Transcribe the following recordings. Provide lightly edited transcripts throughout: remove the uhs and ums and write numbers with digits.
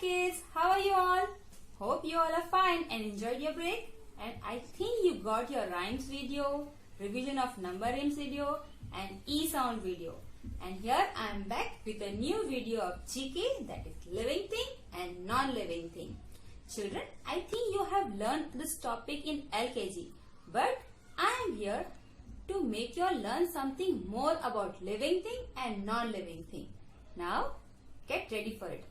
kids, how are you all? Hope you all are fine and enjoyed your break. And I think you got your rhymes video, revision of number rhymes video and e-sound video. And here I am back with a new video of GK, that is living thing and non-living thing. Children, I think you have learned this topic in LKG, but I am here to make you all learn something more about living thing and non-living thing. Now, get ready for it.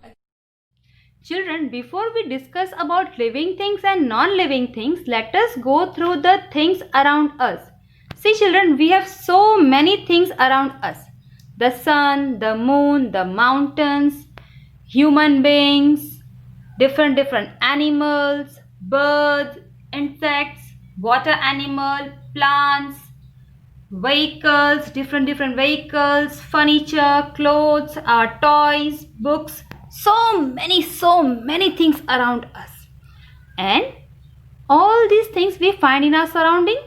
Children, before we discuss about living things and non-living things, let us go through the things around us. See children, we have so many things around us. The sun, the moon, the mountains, human beings, different animals, birds, insects, water animal, plants, vehicles, different vehicles, furniture, clothes, our toys, books, so many things around us. And all these things we find in our surrounding.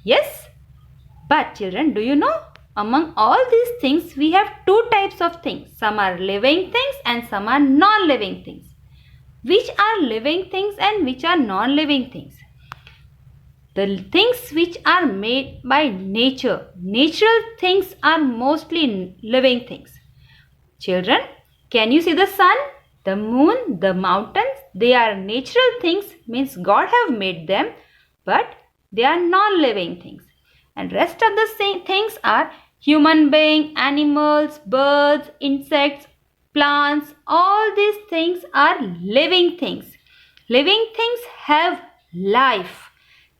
Yes, but children, do you know, among all these things we have two types of things. Some are living things and some are non-living things. Which are living things and which are non-living things? The things which are made by nature, natural things, are mostly living things. Children, can you see the sun, the moon, the mountains? They are natural things, means God have made them, but they are non-living things. And rest of the same things are human being, animals, birds, insects, plants. All these things are living things. Living things have life.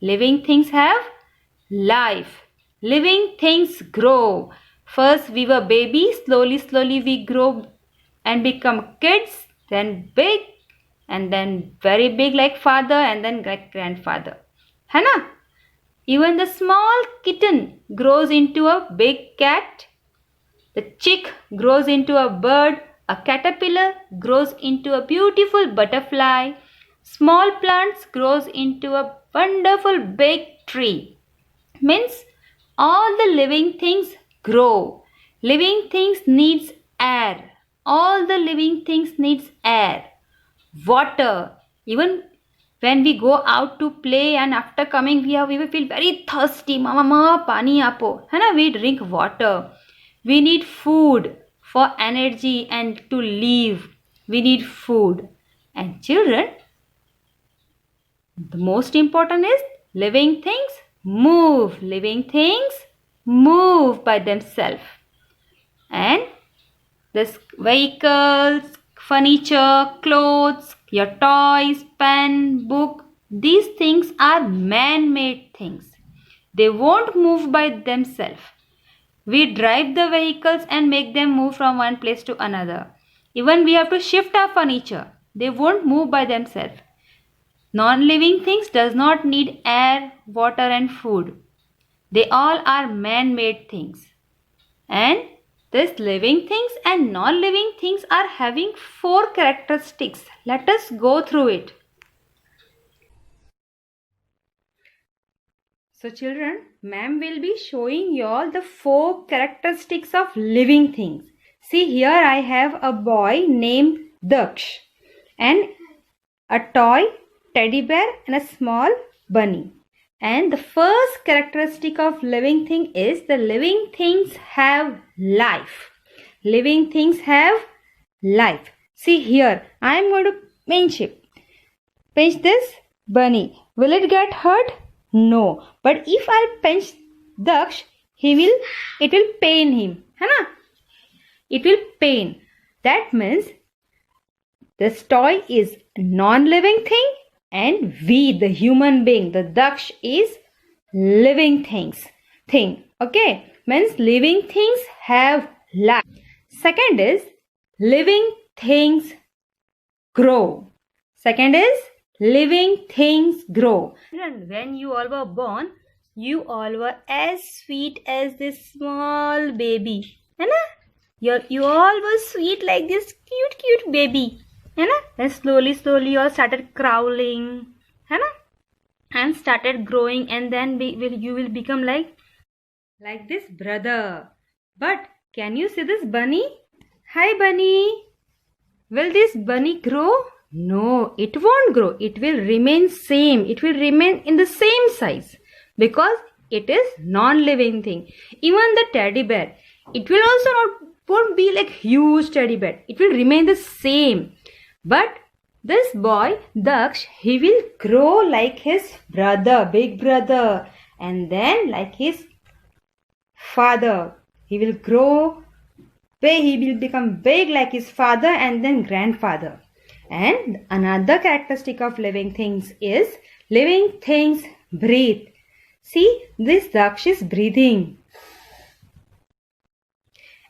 Living things have life. Living things grow. First we were babies, slowly we grow and become kids, then big, and then very big like father, and then like grandfather. है ना? Even the small kitten grows into a big cat. The chick grows into a bird. A caterpillar grows into a beautiful butterfly. Small plants grows into a wonderful big tree. Means all the living things grow. Living things needs air. All the living things needs air, water. Even when we go out to play and after coming we will feel very thirsty. Mama, pani apo. है ना? We drink water. We need food for energy and to live. We need food. And children, the most important is living things move. Living things move by themselves. And this vehicles, furniture, clothes, your toys, pen, book, these things are man-made things. They won't move by themselves. We drive the vehicles and make them move from one place to another. Even we have to shift our furniture. They won't move by themselves. Non-living things does not need air, water and food. They all are man-made things. And these living things and non-living things are having 4 characteristics. Let us go through it. So children, ma'am will be showing you all the 4 characteristics of living things. See, here I have a boy named Daksh and a toy teddy bear and a small bunny. And the first characteristic of living thing is the living things have life. Living things have life. See here, I am going to pinch it. Pinch this bunny. Will it get hurt? No. But if I pinch Daksh, it will pain him. है ना? It will pain. That means this toy is non-living thing. And we, the human being, the Daksh, is living thing. Okay? Means living things have life. Second is living things grow. Second is living things grow. When you all were born, you all were as sweet as this small baby. है ना? You all were sweet like this cute baby. है ना? Then slowly you all started crawling, है ना? And started growing, and then you will become like this brother. But can you see this bunny? Hi bunny. Will this bunny grow? No, it won't grow. It will remain same. It will remain in the same size because it is non-living thing. Even the teddy bear, it will also won't be like huge teddy bear. It will remain the same. But this boy, Daksh, he will grow like his brother, big brother, and then like his father. He will grow big, he will become big like his father and then grandfather. And another characteristic of living things is living things breathe. See, this Daksh is breathing.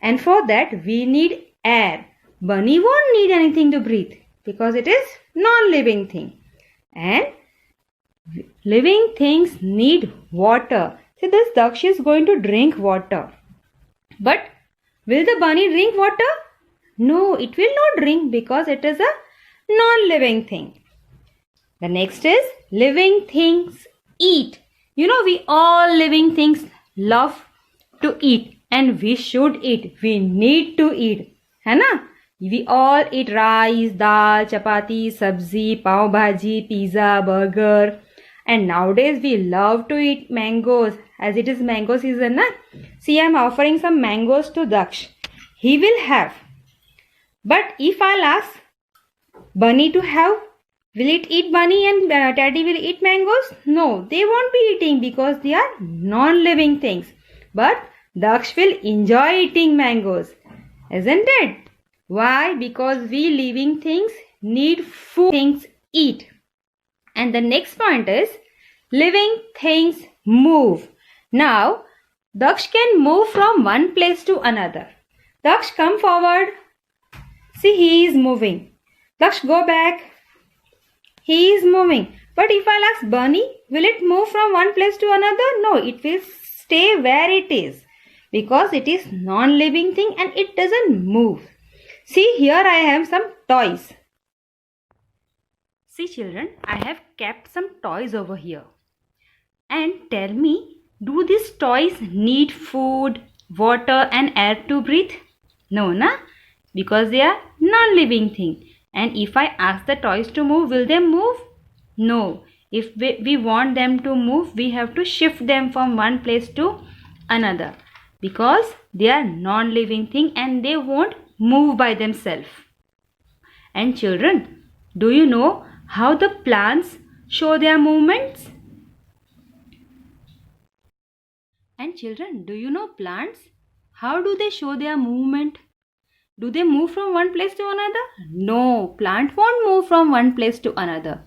And for that we need air. Bunny won't need anything to breathe because it is non-living thing. And living things need water. See, this Daksh is going to drink water. But will the bunny drink water? No, it will not drink because it is a non-living thing. The next is living things eat. You know, we all living things love to eat and we should eat. We need to eat. है ना? We all eat rice, dal, chapati, sabzi, pav bhaji, pizza, burger. And nowadays we love to eat mangoes as it is mango season. Na? See, I am offering some mangoes to Daksh. He will have. But if I'll ask Bunny to have, will it eat bunny and Teddy will eat mangoes? No, they won't be eating because they are non-living things. But Daksh will enjoy eating mangoes. Isn't it? Why? Because we living things need food. Things eat. And the next point is living things move. Now, Daksh can move from one place to another. Daksh, come forward. See, he is moving. Daksh, go back. He is moving. But if I ask Bunny, will it move from one place to another? No, it will stay where it is. Because it is non-living thing and it doesn't move. See, here I have some toys. See children, I have kept some toys over here. And tell me, do these toys need food, water and air to breathe? No, na? Because they are non-living thing. And if I ask the toys to move, will they move? No. If we want them to move, we have to shift them from one place to another. Because they are non-living thing and they won't move by themselves. And children, do you know how the plants show their movements? And children, do you know plants? How do they show their movement? Do they move from one place to another? No, plant won't move from one place to another.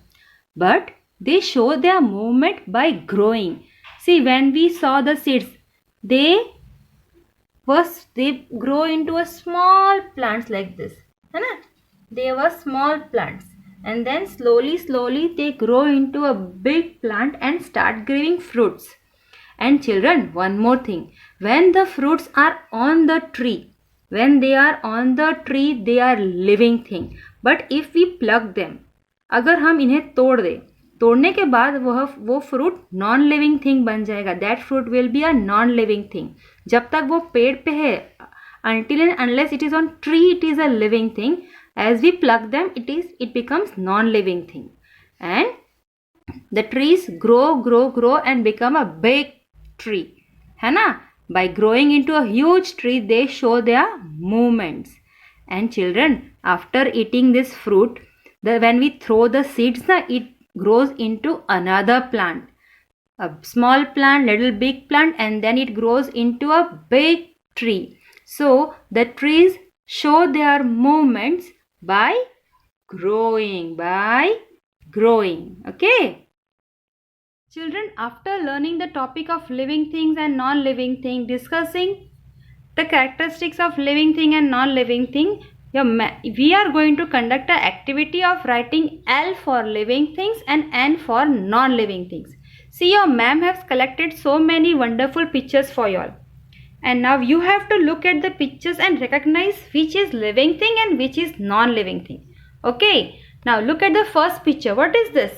But they show their movement by growing. See, when we saw the seeds, they grow into a small plants like this. They were small plants. And then slowly they grow into a big plant and start giving fruits. And children, one more thing. When the fruits are on the tree, when they are on the tree, they are living thing. But if we pluck them, अगर हम इन्हें तोड़ दें, तोड़ने के बाद वो fruit non living thing बन जाएगा. That fruit will be a non living thing. जब तक वो पेड़ पे है, until and unless it is on tree, it is a living thing. As we pluck them, it becomes non-living thing. And the trees grow and become a big tree. है ना? By growing into a huge tree, they show their movements. And children, after eating this fruit, when we throw the seeds, it grows into another plant. A small plant, little big plant, and then it grows into a big tree. So, the trees show their movements by growing. Okay? Children, after learning the topic of living things and non-living things, discussing the characteristics of living thing and non-living thing, we are going to conduct an activity of writing L for living things and N for non-living things. See, your ma'am has collected so many wonderful pictures for you all. And now you have to look at the pictures and recognize which is living thing and which is non-living thing. Okay, now look at the first picture. What is this?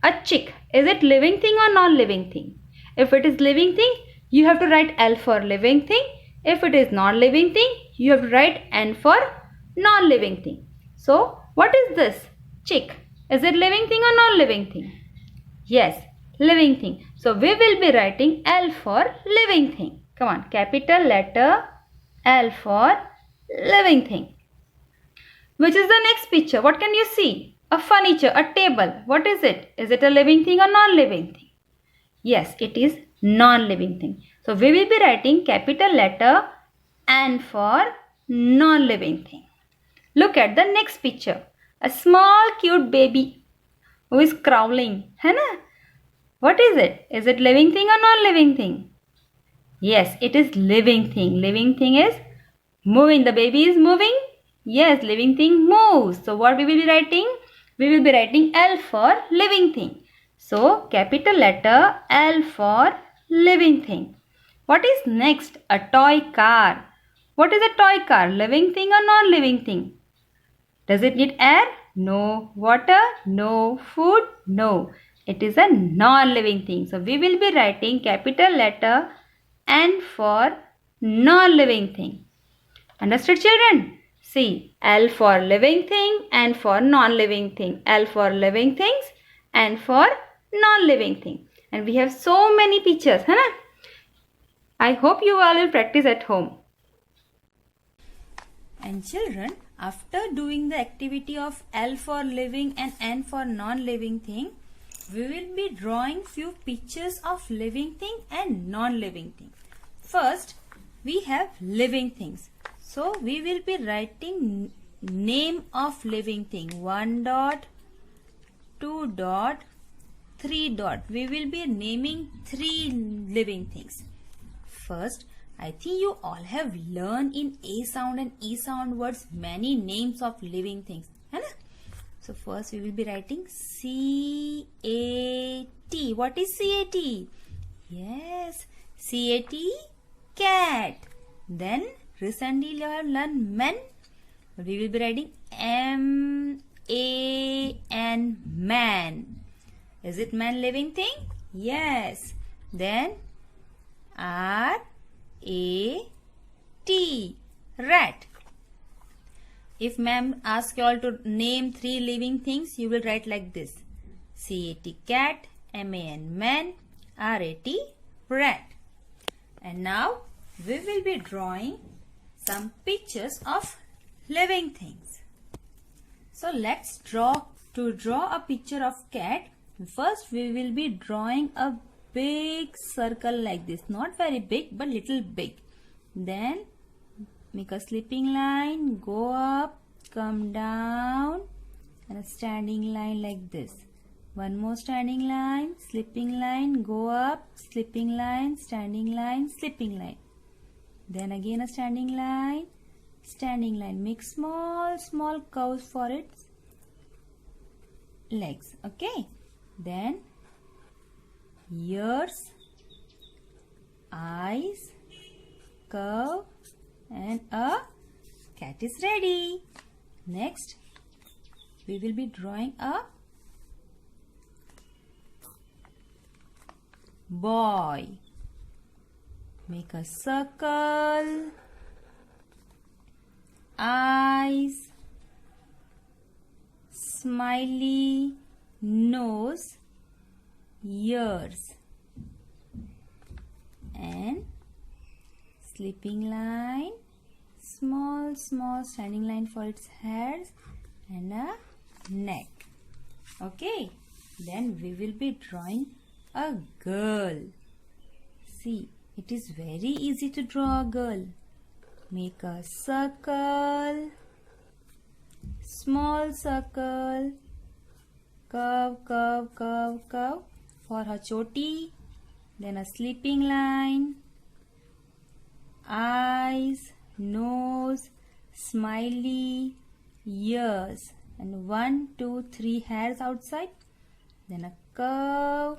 A chick. Is it living thing or non-living thing? If it is living thing, you have to write L for living thing. If it is non-living thing, you have to write N for non-living thing. So, what is this? Chick. Is it living thing or non-living thing? Yes, living thing. So we will be writing L for living thing. Come on, capital letter L for living thing. Which is the next picture? What can you see? A furniture, a table. What is it? Is it a living thing or non-living thing? Yes, it is non-living thing. So we will be writing capital letter N for non-living thing. Look at the next picture. A small cute baby who is crawling. है ना? What is it? Is it living thing or non-living thing? Yes, it is living thing. Living thing is moving. The baby is moving. Yes, living thing moves. So what we will be writing? We will be writing L for living thing. So capital letter L for living thing. What is next? A toy car. What is a toy car? Living thing or non-living thing? Does it need air? No. Water? No. Food? No. It is a non-living thing. So we will be writing capital letter N for non-living thing. Understood, children? See, L for living thing, N for non-living thing. L for living things, N for non-living thing. And we have so many pictures, है ना? I hope you all will practice at home. And children, after doing the activity of L for living and N for non-living thing, we will be drawing few pictures of living thing and non-living thing. First, we have living things. So, we will be writing name of living thing. 1 dot, 2 dot, 3 dot. We will be naming 3 living things. First, I think you all have learned in A sound and E sound words many names of living things. है ना? So first we will be writing C-A-T. What is C-A-T? Yes, C-A-T, cat. Then recently you have learned man. We will be writing M-A-N, man. Is it man living thing? Yes. Then R-A-T, rat. If ma'am asks you all to name 3 living things, you will write like this. C-A-T, cat, M-A-N, man, R-A-T, rat. And now we will be drawing some pictures of living things. So let's draw. To draw a picture of cat, first we will be drawing a big circle like this. Not very big, but little big. Then make a slipping line, go up, come down, and a standing line like this. One more standing line, slipping line, go up, slipping line, standing line, slipping line. Then again a standing line, make small curves for its legs. Okay. Then ears, eyes, curve, and a cat is ready. Next, we will be drawing a boy. Make a circle, eyes, smiley, nose, ears, and slipping line, small standing line for its head and a neck. Okay, then we will be drawing a girl. See, it is very easy to draw a girl. Make a circle, small circle, curve for her choti, then a slipping line, eyes, nose, smiley, ears, and 1, 2, 3 hairs outside, then a curve,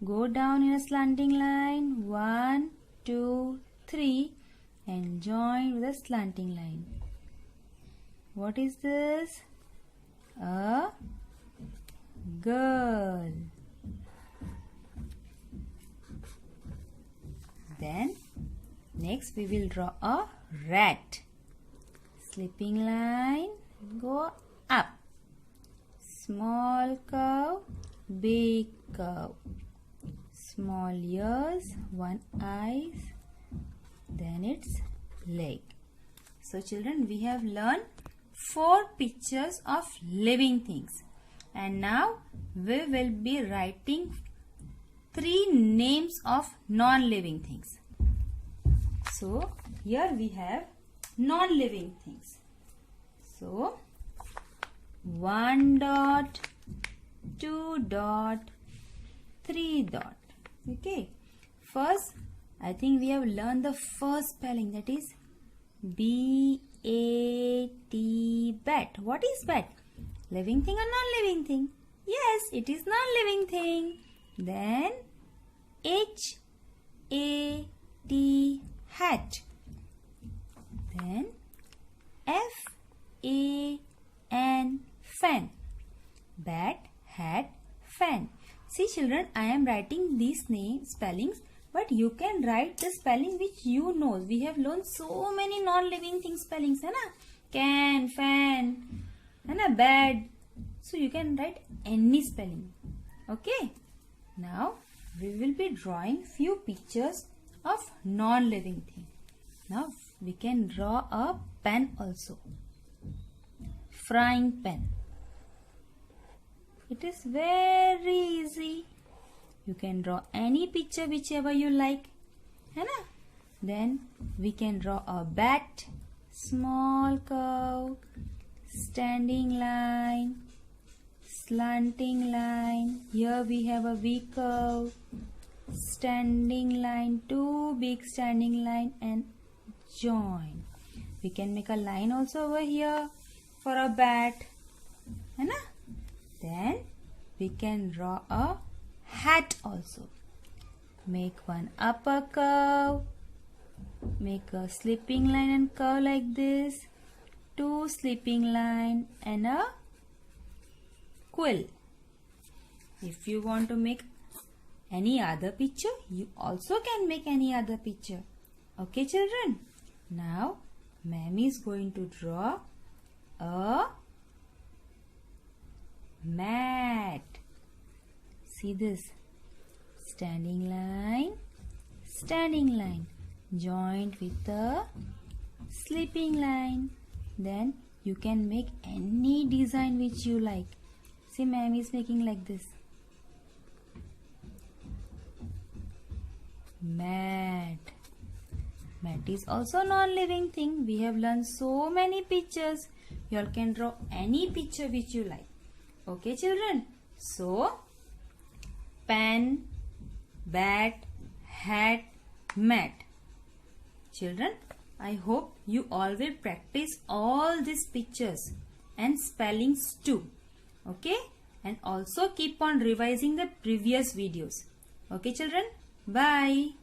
go down in a slanting line, 1, 2, 3, and join with a slanting line. What is this? A girl. Then next we will draw a rat. Slipping line, go up. small cow, big cow. Small ears, one eyes, then its leg. So children, we have learned 4 pictures of living things. And now we will be writing 3 names of non-living things. So here we have non-living things. So 1 dot, 2 dot, 3 dot. Okay. First, I think we have learned the first spelling, that is B-A-T, bat. What is bat? Living thing or non-living thing? Yes, it is non-living thing. Then H-A-T, hat. Then F-A-N, fan. Bat, hat, fan. See children, I am writing these spellings, but you can write the spelling which you know. We have learned so many non-living things spellings, है ना? Can, fan, है ना? Bad. So you can write any spelling. Okay. Now we will be drawing few pictures of non-living thing. Now we can draw a pen also. Frying pan. It is very easy. You can draw any picture whichever you like. है ना? Then we can draw a bat, small cow, standing line, slanting line. Here we have a big cow, standing line, 2 big standing line and join. We can make a line also over here for a bat. है ना? Then we can draw a hat also. Make one upper curve. Make a slipping line and curve like this. 2 slipping line and a quill. If you want to make any other picture, you also can make any other picture. Okay children? Now, Mammy is going to draw a mat. See this? Standing line, joined with a slipping line. Then you can make any design which you like. See, Mammy is making like this. Mat. Mat is also non-living thing. We have learned so many pictures. You all can draw any picture which you like. Okay children? So, pen, bat, hat, mat. Children, I hope you all will practice all these pictures and spellings too. Okay? And also keep on revising the previous videos. Okay children? Bye.